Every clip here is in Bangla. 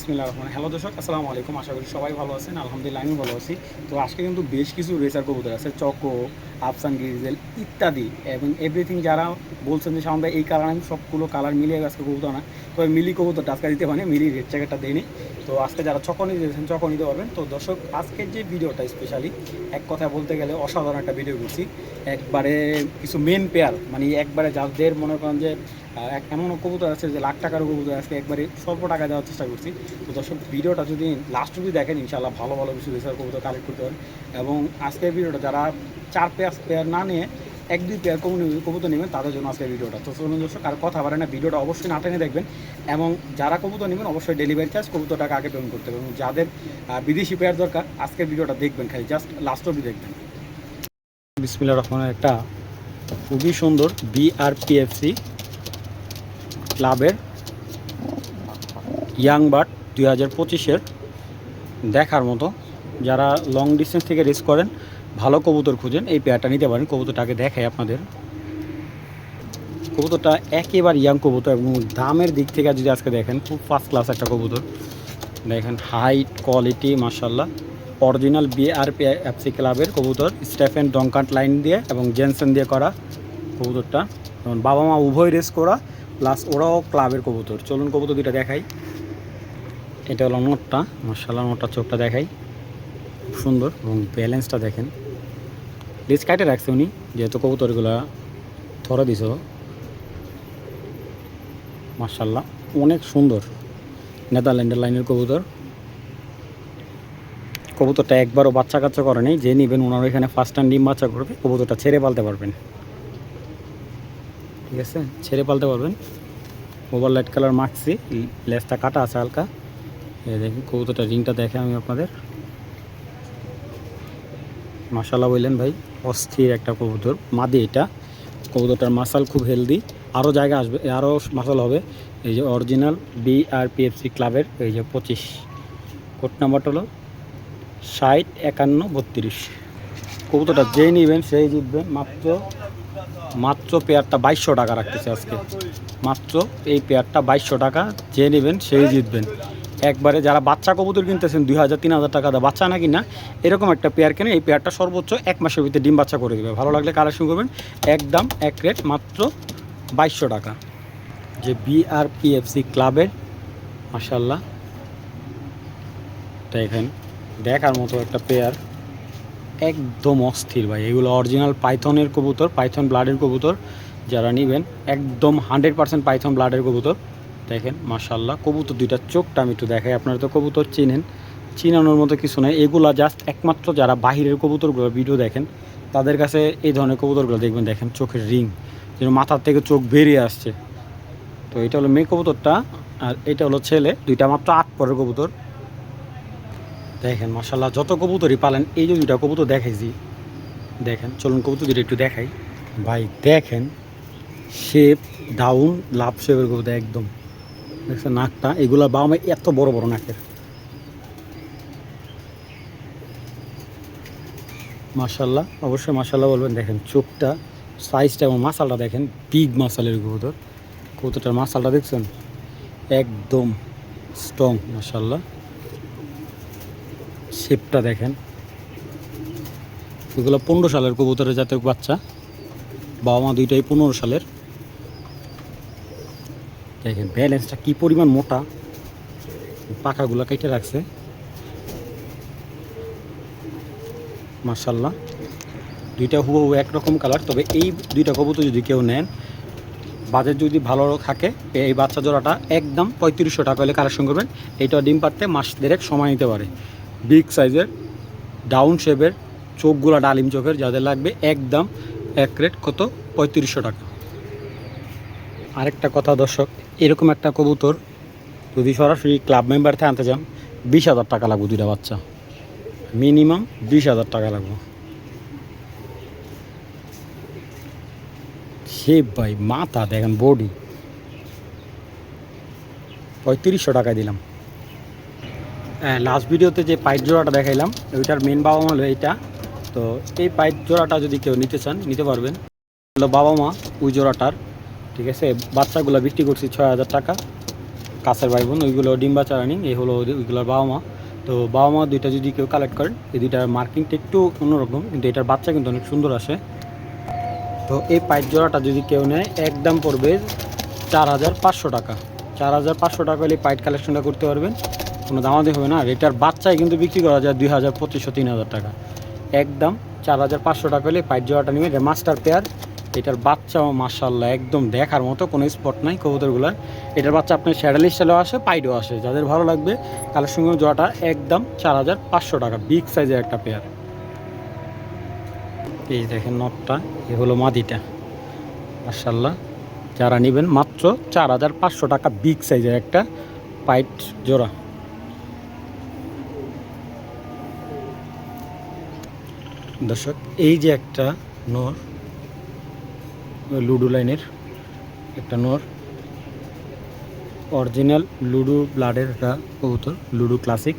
বিসমিল্লাহির রহমানির হ্যালো দর্শক, আসসালামু আলাইকুম। আশা করি সবাই ভালো আছেন। আলহামদুলিল্লাহ আমি ভালো আছি। তো আজকে কিন্তু বেশ কিছু রেসার কবুতর আছে, চকো, আফসান, গ্রিজেল ইত্যাদি এবং এভরিথিং। যারা বলছেন যে শাওন ভাই এই কালার, আমি সবগুলো কালার মিলিয়ে আজকে কবুতর না, তবে মিলি কবুতরটা আজকে দিতে পারি, মিলি রেড জ্যাকেটটা দেয়নি। তো আজকে যারা চকো নিতে দিয়েছেন চকো নিতে পারবেন। তো দর্শক, আজকের যে ভিডিওটা স্পেশালি এক কথায় বলতে গেলে অসাধারণ একটা ভিডিও করছি। একবারে কিছু মেন পেয়ার, মানে একবারে যাদের মনে করেন যে এমনও কবুতর আছে যে লাখ টাকার কবুতর আজকে একবারে স্বল্প টাকা দেওয়ার চেষ্টা করছি। তো দর্শক, ভিডিওটা যদি লাস্ট অবধি দেখেন ইনশাআল্লাহ ভালো ভালো কিছু রেসার কবুতর কালেক্ট করতে পারেন। এবং আজকের ভিডিওটা যারা 4 পেয়ার না নিয়ে 1-2 পেয়ার কবুতর নেবেন তাদের জন্য আজকের ভিডিওটা। তো চলুন দর্শক, আর কথা বাড়ে না, ভিডিওটা অবশ্যই না টেনে দেখবেন। এবং যারা কবুতর নেবেন অবশ্যই ডেলিভারি চার্জ কবুতরটাকে আগে পেমেন্ট করতে হবে। এবং যাদের বিদেশি পেয়ার দরকার আজকের ভিডিওটা দেখবেন, খালি জাস্ট লাস্ট অবধি দেখবেন। বিসমিল্লাহির রহমানির রহিম। একটা খুবই সুন্দর বিআরপিএফসি ক্লাবের ইয়াং বার্ড 2025-এর দেখার মতো। যারা লং ডিস্টেন্স থেকে রেস করেন, ভালো কবুতর খুঁজেন, এই পেয়ারটা নিতে পারেন। কবুতরটাকে দেখাই আপনাদের। কবুতরটা একেবারে ইয়াং কবুতর এবং দামের দিক থেকে যদি আজকে দেখেন, খুব ফার্স্ট ক্লাস একটা কবুতর। দেখেন হাইট, কোয়ালিটি মাশাআল্লাহ। অরিজিনাল বিআরপিএফসি ক্লাবের কবুতর, স্টেফেন ডঙ্কান্ট লাইন দিয়ে এবং জেনসেন দিয়ে করা কবুতরটা। বাবা মা উভয় রেস করা, প্লাস ওরাও ক্লাবের কবুতর। চলুন কবুতর দুইটা দেখাই। এটা হলো নোটটা, মাশাআল্লাহ নোটটা চোখটা দেখাই, খুব সুন্দর। এবং ব্যালেন্সটা দেখেন, লেজ কাটে রাখছে উনি, যেহেতু কবুতরগুলা ধরে দিছ। মাশাআল্লাহ অনেক সুন্দর, নেদারল্যান্ডের লাইনের কবুতর। কবুতরটা একবারও বাচ্চা কাচ্চা করে নেই। যে নেবেন ওনারা এখানে ফার্স্ট টাইম ডিম বাচ্চা করবে, কবুতরটা ছেড়ে পালতে পারবেন। ঠিক আছে, ছেড়ে পালতে পারবেন। ওভার লাইট কালার মাখছি, লেজটা কাটা আছে হালকা। এই দেখুন কবুতরটা রিংটা দেখে আমি আপনাদের। মাশাআল্লাহ বললেন ভাই, অস্থির একটা কবুতর। মাদি এটা কবুতরটার মাসাল খুব হেলদি, আরও জায়গা আসবে, আরও মাসাল হবে। এই যে অরিজিনাল বিআরপিএফসি ক্লাবের এই যে 25 কোড নাম্বারটা হলো 605132। কবুতরটা যেই নেবেন সেই জিতবেন। মাত্র পেয়ারটা 2200 টাকা রাখতেছে আজকে। মাত্র এই পেয়ারটা 2200 টাকা, যে নেবেন সেই জিতবেন। একবারে যারা বাচ্চা কবুতর কিনতেছেন 2000-3000 টাকা দা বাচ্চা না কিনা, এরকম একটা পেয়ার কিনে এই পেয়ারটা সর্বোচ্চ 1 মাসের ভিতরে ডিম বাচ্চা করে দেবে। ভালো লাগলে কালেকশন করবেন, একদম এক রেট মাত্র 2200 টাকা। যে বিআরপিএফসি ক্লাবের মাশাআল্লাহ দেখেন, দেখার মতো একটা পেয়ার, একদম অস্থির ভাই। এগুলো অরিজিনাল পাইথনের কবুতর, পাইথন ব্লাডের কবুতর। যারা নেবেন একদম 100% পাইথন ব্লাডের কবুতর। দেখেন মাশাআল্লাহ, কবুতর দুইটা চোখটা আমি একটু দেখাই। আপনারা তো কবুতর চিনেন, চিনানোর মতো কিছু নয়। এগুলা জাস্ট একমাত্র যারা বাহিরের কবুতরগুলো ভিডিও দেখেন তাদের কাছে এই ধরনের কবুতরগুলো দেখবেন। দেখেন চোখের রিং, যেন মাথার থেকে চোখ বেরিয়ে আসছে। তো এটা হলো মেয়ে কবুতরটা, আর এটা হলো ছেলে। দুইটা মাত্র 8 পরের কবুতর। দেখেন মাশাআল্লাহ, যত কবুতরই পালেন, এই যে দুইটা কবুতর দেখাইছি দেখেন। চলুন কবুতর দুটো একটু দেখাই ভাই। দেখেন শেপ, ডাউন লাভ শেপের কবুতর একদম। দেখছেন নাকটা, এগুলো বামে এত বড় বড় নাকের। মাশাআল্লাহ, অবশ্যই মাশাআল্লাহ বলবেন। দেখেন চোখটা, সাইজটা এবং মাসালটা দেখেন, বিগ মাসালের কবুতর। কবুতরটার মাসালটা দেখছেন, একদম স্ট্রং মাশাআল্লাহ। শেপটা দেখেন, এগুলো 15 সালের কবুতরের জাতের বাচ্চা, বাবা মা দুইটাই 15 সালের। দেখেন ব্যালেন্সটা কি পরিমাণ মোটা, পাখাগুলো কেটে রাখছে মাশাআল্লাহ। দুইটা হুবহু একরকম কালার। তবে এই দুইটা কবুতর যদি কেউ নেন, বাজেট যদি ভালো থাকে, এই বাচ্চা জোড়াটা একদম 3500 টাকা হলে কালেকশন করবেন। এইটা ডিম পাড়তে মাস দেড়েক সময় নিতে পারে। বিগ সাইজের, ডাউন শেপের, চোখগুলো ডালিম চোখের, যাদের লাগবে একদম এক রেট কত 3500 টাকা। আরেকটা কথা দর্শক, এরকম একটা কবুতর যদি সরাসরি ক্লাব মেম্বার থেকে আনতে চান, 20,000 টাকা লাগবে দুইটা বাচ্চা, মিনিমাম 20,000 টাকা লাগবে। শেপ ভাই, মাথা দেখেন, বডি, 3500 টাকায় দিলাম। লাস্ট ভিডিওতে যে পাইট জোড়াটা দেখাইলাম, ওইটার মেন বাবা মা হলো এইটা। তো এই পাইট জোড়াটা যদি কেউ নিতে চান নিতে পারবেন। হলো বাবা মা ওই জোড়াটার। ঠিক আছে, বাচ্চাগুলো বিক্রি করছি 6,000 টাকা। কাছের ভাই বোন, ওইগুলো ডিম বাচ্চা রানিং, এই হলো ওইগুলোর বাবা মা। তো বাবা মা দুইটা যদি কেউ কালেক্ট করেন, এই দুইটার মার্কিংটা একটু অন্যরকম, কিন্তু এটার বাচ্চা কিন্তু অনেক সুন্দর আসে। তো এই পাইট জোড়াটা যদি কেউ নেয় একদম পড়বে 4,500 টাকা। 4,500 টাকা হলে পাইট কালেকশনটা করতে পারবেন, কোনো দামাদি হবে না। আর এটার বাচ্চায় কিন্তু বিক্রি করা যায় 2,000, 2,500, 3,000 টাকা। একদম 4,500 টাকা হলে পাইট জোড়াটা নেবে। এটা মাস্টার পেয়ার, এটার বাচ্চাও মাশাআল্লাহ একদম দেখার মতো, কোনো স্পট নাই কবুতরগুলার। এটার বাচ্চা আপনার শ্যাডেল স্টাইলেও আসে, পাইডও আসে। যাদের ভালো লাগবে কালেকশন জোড়াটা একদম 4,500 টাকা, বিগ সাইজের একটা পেয়ার। এই দেখেন নটটা, এ হলো মাদিটা, মাশাআল্লাহ। যারা নেবেন মাত্র 4,500 টাকা, বিগ সাইজের একটা পাইট জোড়া। দর্শক, এই যে একটা নর, লুডু লাইনের একটা নর, অরিজিনাল লুডু ব্লাডের একটা কবুতর, লুডু ক্লাসিক।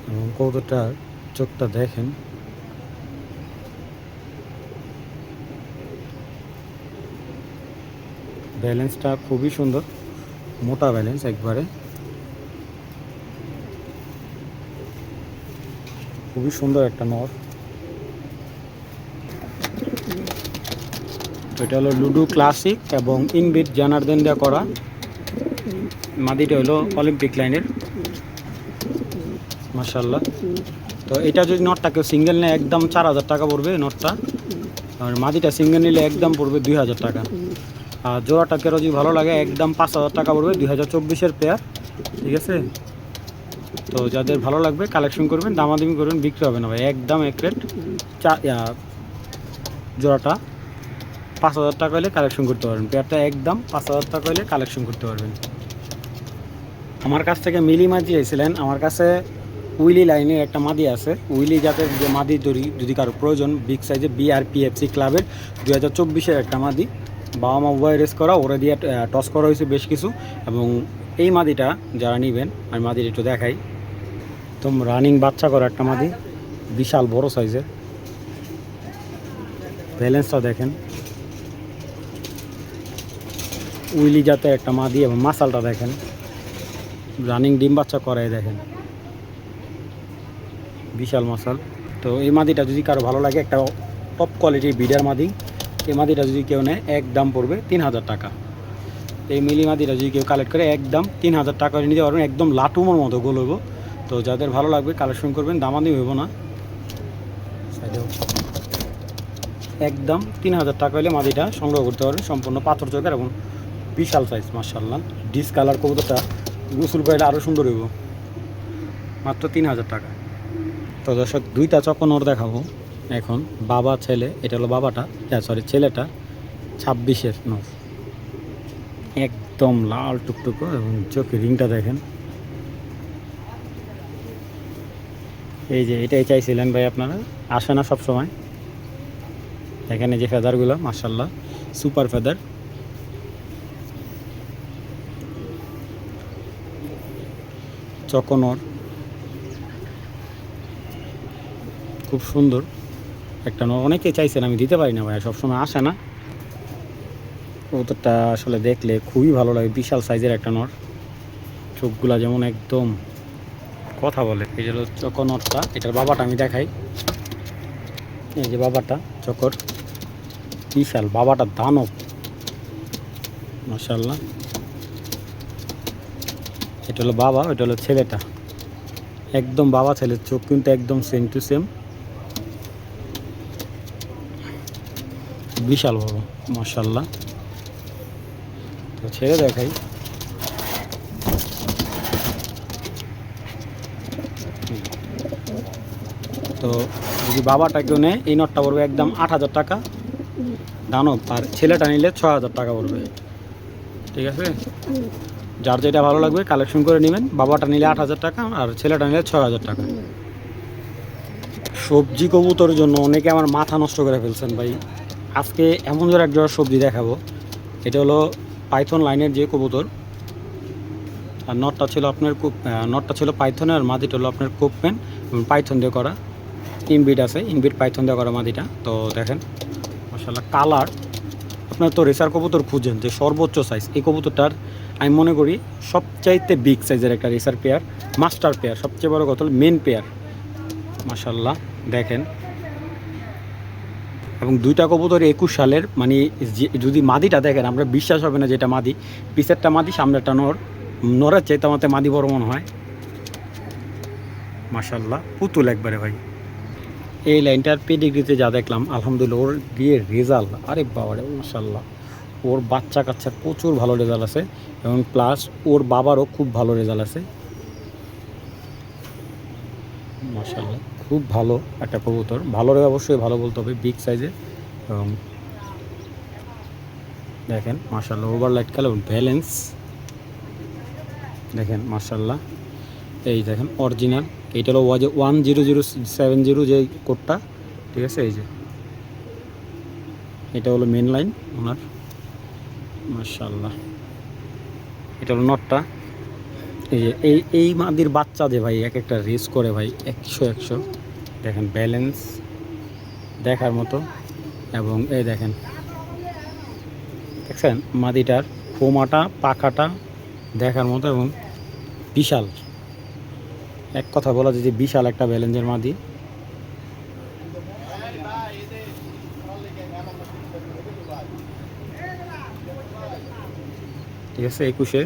এবং কবুতরটার চোখটা দেখেন, ব্যালেন্সটা খুবই সুন্দর, মোটা ব্যালেন্স একবারে, খুবই সুন্দর একটা নর। এটা হলো লুডু ক্লাসিক এবং ইনবিট জানারদেন দেওয়া করা। মাদিটা হলো অলিম্পিক লাইনের, মাশাআল্লাহ। তো এটা যদি নটটা কেউ সিঙ্গেল নেয় একদম 4,000 টাকা পড়বে নটটা, আর মাদিটা সিঙ্গেল নিলে একদম পড়বে 2,000 টাকা। আর জোড়াটা কেউ যদি ভালো লাগে একদম 5,000 টাকা পড়বে, 2024-এর পেয়ার, ঠিক আছে। তো যাদের ভালো লাগবে কালেকশন করবেন, দামাদামি করবেন, বিক্রি হবে না ভাই, একদম এক রেট। জোড়াটা 5,000 টাকা হলে কালেকশন করতে পারবেন, পেয়ারটা একদম 5,000 টাকা হলে কালেকশন করতে পারবেন। আমার কাছ থেকে মিলি মাদি এসেছিলেন, আমার কাছে উইলি লাইনের একটা মাদি আছে, উইলি জাতের যে মাদি যদি কারো প্রয়োজন, বিগ সাইজে BRPFC ক্লাবের 2024-এর একটা মাদি, বাবা মা উভয় রেস করা, ওরা দিয়ে টস করা হয়েছে বেশ কিছু। এবং এই মাদিটা যারা নেবেন, আমি মাদিটা একটু দেখাই, তো রানিং বাচ্চা করা একটা মাদি, বিশাল বড় সাইজের, ব্যালেন্সটা দেখেন, উইলি জাতের একটা মাদি। এবং মাসালটা দেখেন, রানিং ডিম বাচ্চা করায় দেখেন, বিশাল মাসাল। তো এই মাদিটা যদি কারো ভালো লাগে, একটা টপ কোয়ালিটির বিডার মাদি, এই মাদিটা যদি কেউ নেয় একদম পড়বে 3,000 টাকা। এই মিলি মাদিটা যদি কেউ কালেক্ট করে একদম 3,000 টাকা নিতে পারবেন, একদম লাটুমোর মতো গোল হইব। তো যাদের ভালো লাগবে কালেকশন করবেন, দামাদামি হইব না, একদম 3,000 টাকা হলে মাদিটা সংগ্রহ করতে পারবেন, সম্পূর্ণ পাথর চোখের এবং বিশাল সাইজ, মাশাআল্লাহ। ডিস কালার কবুতরটা গোসল করলে আরও সুন্দর হইব, মাত্র 3,000 টাকা। তো দর্শক, দুইটা চকনর দেখাবো এখন, বাবা ছেলে। এটা হলো বাবাটা, ছেলেটা 26-এর নর, একদম লাল টুকটুকো, এবং চোখের রিংটা দেখেন। এই যে এটাই চাইছিলেন ভাই আপনারা, আসে না সব সময়। এখানে যে ফেদারগুলো মাশাআল্লাহ সুপার ফেদার। চকনর খুব সুন্দর একটা নর, অনেকেই চাইছেন, আমি দিতে পারি না ভাই, সবসময় আসে না। কবুতরটা আসলে দেখলে খুবই ভালো লাগে, বিশাল সাইজের একটা নর, চোখগুলা যেমন একদম কথা বলে। এই যে চকনরটা, এটার বাবাটা আমি দেখাই, এই যে বাবাটা চকর, বিশাল বাবাটা দানব, মাশাআল্লাহ। এটা হলো বাবা, এটা হলো ছেলেটা, একদম বাবা ছেলের চোখ কিন্তু একদম সেম টু সেম, বিশাল বড়, মাশাআল্লাহ। তো ছেড়ে দেখাই, তো যদি বাবাটা কেউ নেয় এই নটটা পড়বে একদম 8,000 টাকা দানব, আর ছেলেটা নিলে 6,000 টাকা পড়বে, ঠিক আছে। যার যেটা ভালো লাগবে কালেকশন করে নেবেন, বাবাটা নিলে 8,000 টাকা আর ছেলেটা নিলে 6,000 টাকা। সবজি কবুতরের জন্য অনেকে আমার মাথা নষ্ট করে ফেলছেন ভাই, আজকে এমন জোর এক জোড়া সবজি দেখাবো। এটা হলো পাইথন লাইনের যে কবুতর, আর নটটা ছিল পাইথনের, আর মাদিটা হলো আপনার কোপম্যান এবং পাইথন দিয়ে করা, ইনবিট আছে, ইনবিট পাইথন দিয়ে করা মাদিটা। তো দেখেন মাশাআল্লাহ, কালার আপনার তো রেসার কবুতর খুঁজেন যে সর্বোচ্চ সাইজ, এই কবুতরটার আমি মনে করি সবচাইতে বিগ সাইজের একটা রেসার পেয়ার, মাস্টার পেয়ার, সবচেয়ে বড় কথা হলো মেন পেয়ার। মাশাল্লাহ দেখেন, এবং দুইটা কবুতর 21 সালের, মানে যদি মাদিটা দেখেন আমরা বিশ্বাস হবে না যেটা মাদি, পিছেরটা মাদি সামনেরটা নর, নরের চাইতে আমাদের মাদি বড় মনে হয়। মাশাল্লাহ পুতুল একবারে ভাই। এই লাইনটার পেডিগ্রিতে যা দেখলাম আলহামদুলিল্লাহ, ওর দিয়ে রেজাল্ট, আরে বাবারে মাশাল্লাহ, ওর বাচ্চা কাচ্চার প্রচুর ভালো রেজাল্ট আছে, এবং প্লাস ওর বাবারও খুব ভালো রেজাল্ট আছে। মাশাল্লাহ খুব ভালো একটা কবুতর, ভালো রে অবশ্যই ভালো বলতে হবে, বিগ সাইজের। এবং দেখেন মাশাল্লাহ ওভার লাইট কালার ব্যালেন্স দেখেন মাশাল্লাহ। এই দেখেন অরিজিনাল, এইটা হলো 1007 যে কোডটা, ঠিক আছে। এই যে এটা হলো মেন লাইন ওনার, মাশাল্লাহ। এটা হলো নটটা। এই যে এই মাদির বাচ্চা যে ভাই এক একটা রেস করে ভাই 100 দেখেন, ব্যালেন্স দেখার মতো। এবং এই দেখেন, দেখছেন মাদিটার ফোমাটা পাখাটা দেখার মতো, এবং বিশাল, এক কথা বলা যায় যে বিশাল একটা ব্যালেন্সের মাদি। ঠিক আছে 21-এ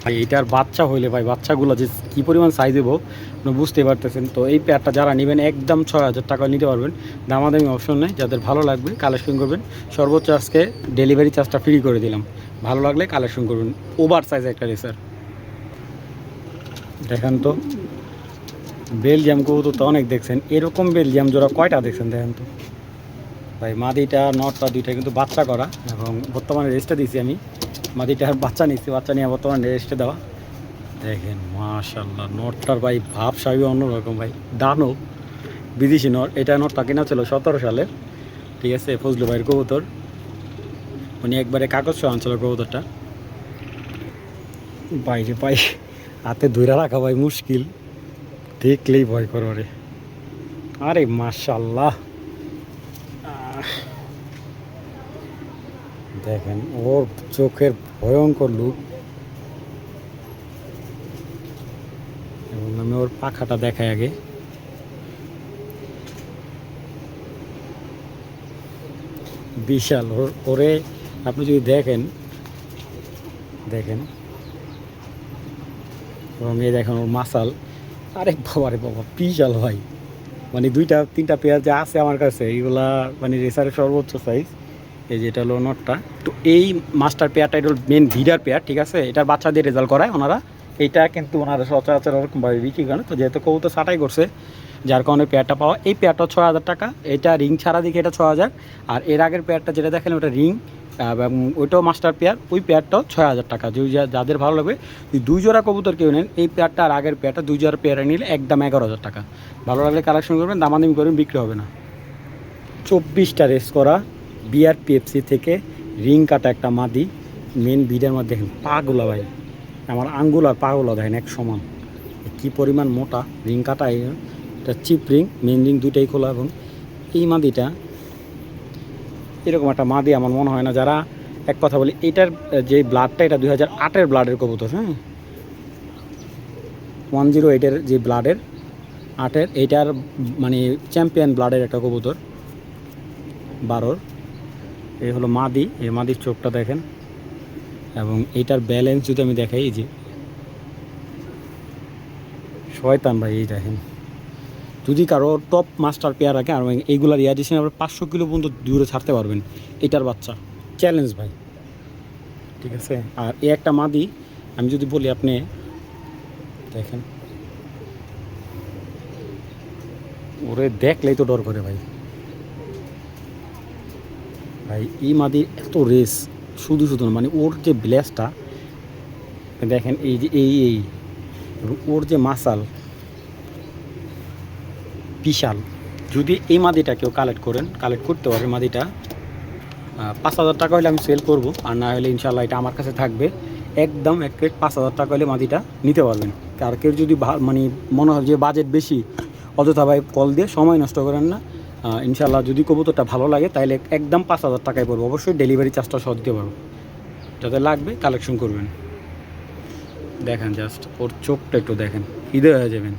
ভাই। এইটার বাচ্চা হইলে ভাই, বাচ্চাগুলো যে কী পরিমাণ সাইজ দেবো আপনি বুঝতেই পারতেছেন। তো এই পেয়ারটা যারা নেবেন একদম 6000 টাকা নিতে পারবেন, দামাদামি অপশন নেই। যাদের ভালো লাগবে কালেকশন করবেন, সর্বোচ্চ আজকে ডেলিভারি চার্জটা ফ্রি করে দিলাম, ভালো লাগলে কালেকশন করবেন। ওভার সাইজ একটা রেসার দেখেন তো, বেলজিয়াম কবুতর তো অনেক দেখছেন, এরকম বেলজিয়াম জোড়া কয়টা দেখছেন দেখেন তো ভাই। মাদিটা নটটা দুইটা কিন্তু বাচ্চা করা, এবং বর্তমানে রেস্টে দিয়েছি আমি, মাদিটার বাচ্চা নিচ্ছি, বাচ্চা নিয়ে বর্তমানে রেস্টে দেওয়া। দেখেন মাশাল্লাহ নটটার ভাই ভাব সাহেব অন্যরকম ভাই, দানও বিদেশি নট। এটা নটটা কিনা ছিল 17 সালে, ঠিক আছে, ফজলু ভাইয়ের কবুতর, উনি একবারে কাগজ সহ আনছিল কবুতরটা। বাইরে পাই হাতে ধরে রাখা ভাই মুশকিল, দেখলেই ভয় করো রে। আরে মাশাল্লাহ দেখেন ওর চোখের ভয়ঙ্কর লুক, এবং আমি ওর পাখাটা দেখাই আগে। বিশাল ওরে আপনি যদি দেখেন এবং এই দেখেন ওর মাসাল, আরে বাবা রে বাবা বিশাল ভাই। মানে 2-3টা পেয়ার যা আছে আমার কাছে এইগুলা মানে রেসারের সর্বোচ্চ সাইজ। এই যে এটা হলো নটটা। তো এই মাস্টার পেয়ারটা এটা মেন ভিডার পেয়ার, ঠিক আছে, এটার বাচ্চা দিয়ে রেজাল্ট করায় ওনারা। এইটা কিন্তু ওনারা সচরাচর ওরকমভাবে বিক্রি করেন, তো যেহেতু কবুতর ছাটাই করছে যার কারণে পেয়ারটা পাওয়া। এই পেয়ারটা 6000 টাকা, এটা রিং ছাড়া দিকে এটা 6000। আর এর আগের পেয়ারটা যেটা দেখেন ওটা রিং, এবং ওইটাও মাস্টার পেয়ার, ওই পেয়ারটাও 6000 টাকা। যাদের ভালো লাগবে 2 জোড়া কবুতর কেউ নেন, এই পেয়ারটা আর আগের পেয়ারটা 2 জোড়া পেয়ারে নিলে একদম 11000 টাকা। ভালো লাগলে কালেকশন করবেন, দামাদামি করবেন, বিক্রি হবে না। 24টা রেস করা BRPFC থেকে রিং কাটা একটা মাদি, মেন ভিডের মধ্যে দেখেন পাগুলো ভাই, আমার আঙ্গুল আর পাগুলো দেখেন এক সমান, কী পরিমাণ মোটা। রিং কাটা, এটা চিপ রিং, মেন রিং দুইটাই খোলা। এবং এই মাদিটা এরকম একটা মাদি আমার মনে হয় না। যারা এক কথা বলি, এটার যে ব্লাডটা এটা 2008-এর ব্লাডের কবুতর, হ্যাঁ 108-এর যে ব্লাডের 8-এর, এইটার মানে চ্যাম্পিয়ন ব্লাডের একটা কবুতর 12-র। এই হলো মাদি, এই মাদির চোখটা দেখেন, এবং এইটার ব্যালেন্স যদি আমি দেখাই, এই যে শয়তান ভাই, এই দেখেন। যদি কারো টপ মাস্টার পেয়ার রাখে, আর এইগুলার ইয়াডিশন আপনার 500 কিলো পর্যন্ত দূরে ছাড়তে পারবেন এটার বাচ্চা, চ্যালেঞ্জ ভাই, ঠিক আছে। আর এই একটা মাদি আমি যদি বলি, আপনি দেখেন ওরে দেখলেই তো ডর করে ভাই। ভাই এই মাদির এত রেস, শুধু না, মানে ওর যে ব্লেসটা দেখেন, এই যে এই এবং ওর যে মাসাল বিশাল। যদি এই মাদিটা কেউ কালেক্ট করতে পারে, মাদিটা 5000 টাকা হলে আমি সেল করব, আর না হলে ইনশাল্লাহ এটা আমার কাছে থাকবে একদম এক প্লেট। 5000 টাকা হলে মাদিটা নিতে পারবেন। আর কেউ যদি মানে মনে হয় যে বাজেট বেশি, অযথা ভাই কল দিয়ে সময় নষ্ট করেন না, ইনশাল্লাহ যদি কবুতরটা ভালো লাগে তাহলে একদম 5,000 টাকায় পড়বে, অবশ্যই ডেলিভারি চার্জটা সহ দিতে পারবো। যাতে লাগবে কালেকশন করবেন। দেখেন জাস্ট ওর চোখটা একটু দেখেন, হৃদয় হয়ে যাবেন।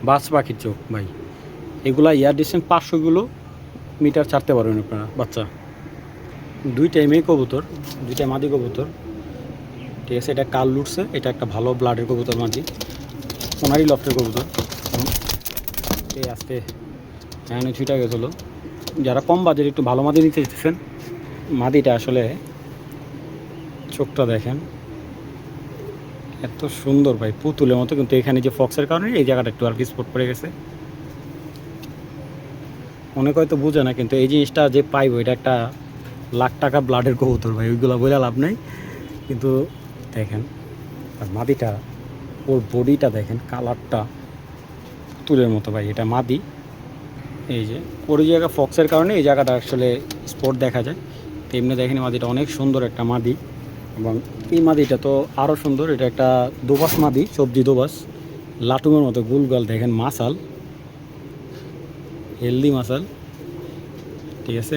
বাজ পাখির চোখ ভাই, এগুলা ইয়ার ডিস্টেন্স 500 মিটার ছাড়তে পারবেন আপনারা বাচ্চা। দুইটাই মেয়ে কবুতর, দুইটাই মাদি কবুতর, ঠিক আছে। এটা কাল লুটছে, এটা একটা ভালো ব্লাডের কবুতর মাদি, ওনারই লফটের কবুতর। এই আজকে এখানে ছুটে গেছিলো। যারা কম বাজেট একটু ভালো মাদি নিতে চাইতেছেন, মাদিটা আসলে চোখটা দেখেন এত সুন্দর ভাই, পুতুলের মতো। কিন্তু এখানে যে ফক্সের কারণে এই জায়গাটা একটু আর কি স্পট পড়ে গেছে। অনেক হয়তো বুঝে না, কিন্তু এই জিনিসটা যে পাইব এটা একটা লাখ টাকা ব্লাডের কবুতর ভাই, ওইগুলো বলে লাভ নাই। কিন্তু দেখেন আর মাদিটা, ওর বডিটা দেখেন, কালারটা পুতুলের মতো ভাই, এটা মাদি। এই যে ওর জায়গা ফক্সের কারণে এই জায়গাটা আসলে স্পট দেখা যায়। তো এমনি দেখেন মাদিটা অনেক সুন্দর একটা মাদি, এবং এই মাদিটা তো আরও সুন্দর। এটা একটা দোবাস মাদি, সবজি দোবাস, লাটুমের মতো গুলগাল, দেখেন মাসাল, হেলদি মাসাল, ঠিক আছে।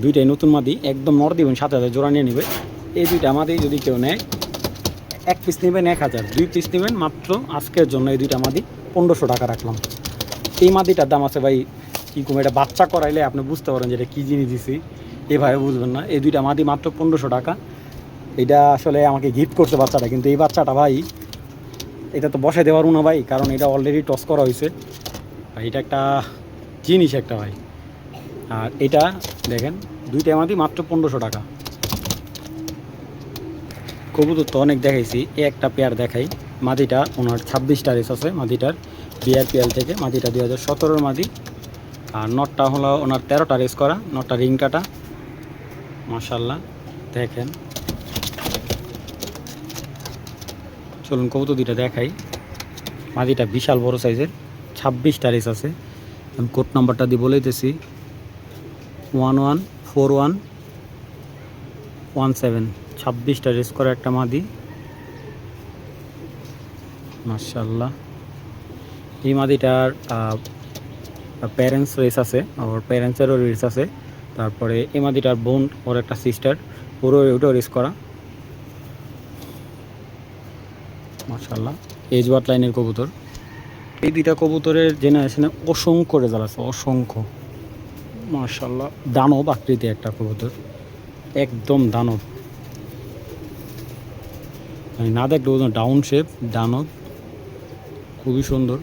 দুইটাই নতুন মাদি, একদম নর দিবেন 7,000 জোড়া নিয়ে নেবে। এই দুইটা মাদি যদি কেউ নেয়, 1 পিস নেবেন 1,000, 2 পিস নেবেন মাত্র আজকের জন্য এই দুইটা মাদি 1,500 টাকা রাখলাম। এই মাদিটার দাম আছে ভাই কী কম, এটা বাচ্চা করাইলে আপনি বুঝতে পারেন যে এটা কী জিনিস দিছি, এভাবে বুঝবেন না। এই দুইটা মাদি মাত্র 1,500 টাকা। এটা আসলে আমাকে গিফট করছে বাচ্চাটা, কিন্তু এই বাচ্চাটা ভাই এটা তো বসাই দেওয়ার না ভাই, কারণ এটা অলরেডি টস করা হয়েছে ভাই। এটা একটা জিনিস একটা ভাই। আর এটা দেখেন দুইটা মাদি মাত্র 1,500 টাকা। কবুতর তো অনেক দেখাইছি, একটা পেয়ার দেখাই। মাদিটা ওনার 26টা রেস আছে মাদিটার, বিআরপিএল থেকে। মাদিটা 2017-র মাদি। আর নটটা হলো ওনার 13টা রেস করা, নটটা রিং কাটা, মাশাল্লাহ দেখেন। চলুন কবুতর দুইটা দেখাই। মাদিটা বিশাল বড় সাইজের, 26টা রেস আছে। আমি কোড নাম্বারটা দিয়ে বলে দিতেছি, 114117। 26টা রেস করা একটা মাদি, মাশাল্লাহ। এই মাদিটার প্যারেন্টস রেস আছে, ওর প্যারেন্টসেরও রেস আছে। তারপরে এই মাদিটার বোন, ওর একটা সিস্টার, ওটাও রেস করা, মাশাল্লাহ। এজওয়াট লাইনের কবুতর। এই দুইটা কবুতরের জেনারেশনে অসংখ্য রেজাল্ট আছে, অসংখ্য, মাশাল্লাহ। দানব আকৃতি একটা কবুতর, একদম দানব, না দেখলে বুঝুন ডাউন শেপ দানব, খুবই সুন্দর।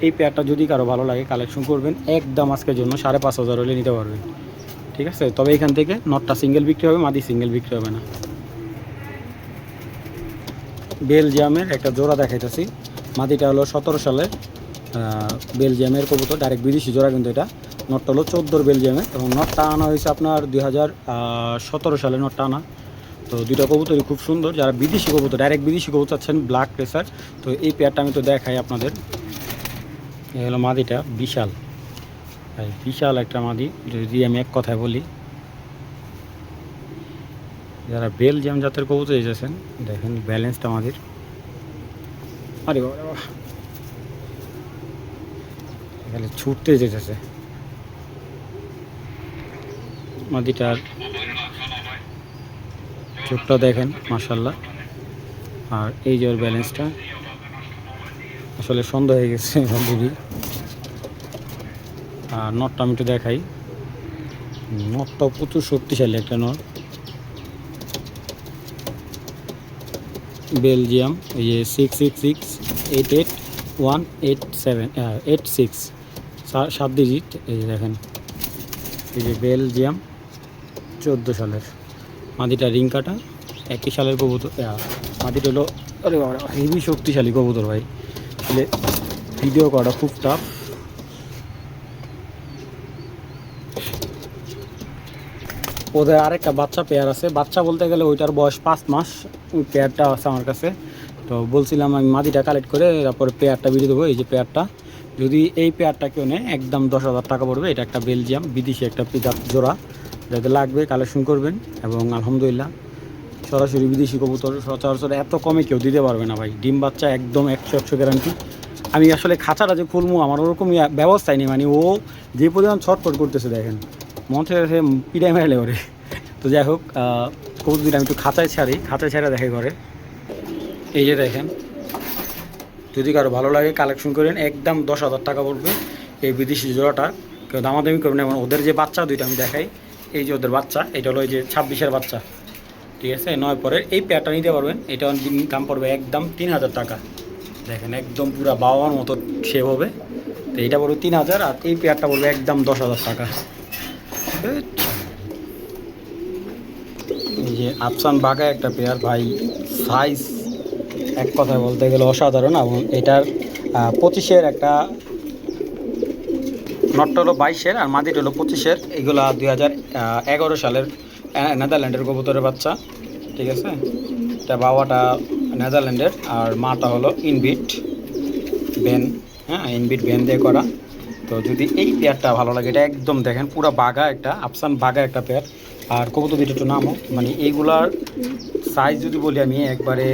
এই পেয়ারটা যদি কারো ভালো লাগে কালেকশন করবেন, একদম আজকের জন্য 5,500 হলে নিতে পারবেন, ঠিক আছে। তবে এখান থেকে নটটা সিঙ্গেল বিক্রি হবে, মাদি সিঙ্গেল বিক্রি হবে না। বেলজিয়ামের একটা জোড়া দেখাইতেছি। মাদিটা হলো 17 সালে বেলজিয়ামের কবুতর, ডাইরেক্ট বিদেশি জোড়া, কিন্তু এটা নটটা হলো 14 বেলজিয়ামের, এবং নটটা আনা হয়েছে আপনার 2017 সালে নটটা আনা। তো দুইটা কবুতরই খুব সুন্দর। যারা বিদেশি কবুতর, ডাইরেক্ট বিদেশি কবুতর চাচ্ছেন ব্ল্যাক রেসার, তো এই পেয়ারটা আমি তো দেখাই আপনাদের। এই হলো মাদিটা, বিশাল ভাই, বিশাল একটা মাদি। যদি আমি এক কথায় বলি, যারা বেলজিয়াম জাতের কবুতর এসেছেন, দেখেন ব্যালেন্সটা মাদির, আরে বাবা এখানে ছুটতে যেতেছে মাদিটার। চোখটা দেখেন মাশাল্লাহ। আর এই যে ওর ব্যালেন্সটা, আসলে সন্দেহ হয়ে গেছে অলরেডি। আর নটটা আমি একটু দেখাই, নটটাও প্রচুর শক্তিশালী একটা নট, বেলজিয়াম। এই যে 66688188786, 7 ডিজিট। এই যে দেখেন, এই যে বেলজিয়াম 14 সালের মাদিটা, রিং কাটা, 21 সালের কবুতর। মাদিটা হলো, আরে বাবা হেভি শক্তিশালী কবুতর ভাই, আসলে ভিডিও করাটা খুব টাফ। ওদের আরেকটা বাচ্চা পেয়ার আছে, বাচ্চা বলতে গেলে ওইটার বয়স 5 মাস, ওই পেয়ারটা আছে আমার কাছে। তো বলছিলাম আমি মাদিটা কালেক্ট করে তারপরে পেয়ারটা বিড়ে দেবো। এই যে পেয়ারটা, যদি এই পেয়ারটা কেউ নেয় একদম 10,000 টাকা পড়বে। এটা একটা বেলজিয়াম বিদেশি একটা জোড়া, যাদের লাগবে কালেকশন করবেন। এবং আলহামদুলিল্লাহ সরাসরি বিদেশি কবুতর সচরাচর এত কমে কেউ দিতে পারবে না ভাই। ডিম বাচ্চা একদম 100 গ্যারান্টি। আমি আসলে খাঁচাটা যে খুলবো আমার ওরকম ব্যবস্থাই নেই, মানে ও যে পরিমাণ ছটফট করতেছে দেখেন, মন থেকে পিড়াই মেরে ওরে। তো যাই হোক, কবুতর দুটো আমি একটু খাঁচায় ছাড়া দেখে ঘরে। এই যে দেখেন, যদি কারো ভালো লাগে কালেকশন করেন, একদম 10,000 টাকা পড়বে এই বিদেশি জোড়াটা। কেউ দামাদামি করবেন। এবং ওদের যে বাচ্চা দুইটা আমি দেখাই, এই যে ওদের বাচ্চা, এটা হলো এই যে 26-এর বাচ্চা, ঠিক আছে, 9 পরের। এই পেয়ারটা নিতে পারবেন, এটা দাম পড়বে একদম 3,000 টাকা। দেখেন একদম পুরো বাবার মতো সেভ হবে। তো এইটা পড়বে 3,000, আর এই পেয়ারটা পড়বে একদম 10,000 টাকা। এই যে আফসান বাঘা একটা পেয়ার ভাই, সাইজ এক কথায় বলতে গেলে অসাধারণ। এবং এটার 25-এর একটা, নটটা হলো 22-এর আর মাদিটা হলো 25-এর। এগুলা 2011 সালের নেদারল্যান্ডের কবুতরের বাচ্চা, ঠিক আছে। এটা বাবাটা নেদারল্যান্ডের আর মাটা হলো ইনবিট বেন, হ্যাঁ, ইনবিট বেন দিয়ে করা। তো যদি এই পেয়ারটা ভালো লাগে, এটা একদম দেখেন পুরো বাঘা একটা, আফসান বাঘা একটা পেয়ার। আর কবুতর দুটো একটু নামও, মানে এইগুলার সাইজ যদি বলি আমি একবারে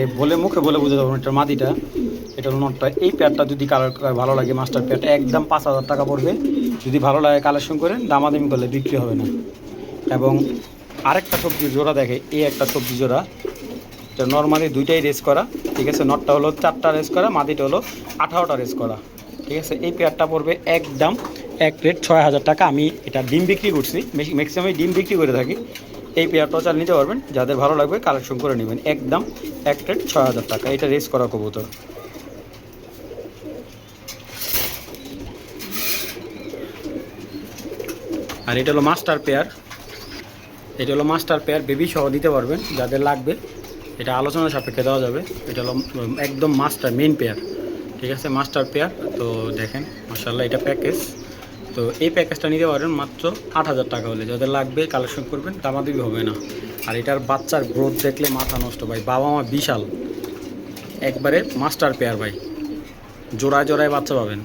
মুখে বলে বুঝে যাবো। এটার মাদিটা, এটা হলো নটটা। এই পেয়ারটা যদি কালার ভালো লাগে, মাস্টার পেয়ারটা একদম 5,000 টাকা পড়বে। যদি ভালো লাগে কালেকশন করেন, দামাদামি করলে বিক্রি হবে না। এবং আরেকটা সবজি জোড়া দেখে, এই একটা সবজি জোড়া, এটা নর্মালি দুইটাই রেস করা, ঠিক আছে। নটটা হলো 4টা রেস করা, মাদিটা হলো 18টা রেস করা, ঠিক আছে। এই পেয়ারটা পড়বে একদম এক প্লেট 6,000 টাকা। আমি এটা ডিম বিক্রি করছি, ম্যাক্সিমাম ডিম বিক্রি করে থাকি। এই পেয়ারটাও চাল নিতে পারবেন, যাদের ভালো লাগবে কালেকশন করে নেবেন। একদম এক প্লেট 6,000 টাকা। এটা রেস করা কবুতর। আর এটা হলো মাস্টার পেয়ার, বেবি সহ দিতে পারবেন যাদের লাগবে। এটা আলোচনা সাপেক্ষে দেওয়া যাবে। এটা হলো একদম মাস্টার মেন পেয়ার, ঠিক আছে, মাস্টার পেয়ার। তো দেখেন মাশাআল্লাহ, এটা প্যাকেজ। তো এই প্যাকেজটা নিতে পারেন মাত্র 8,000 টাকা হলে। যাদের লাগবে কালেকশন করবেন, দামাদামি হবে না। আর এটার বাচ্চার গ্রোথ দেখলে মাথা নষ্ট ভাই, বাবা মা বিশাল, একবারে মাস্টার পেয়ার ভাই, জোড়ায় জোড়ায় বাচ্চা পাবেন।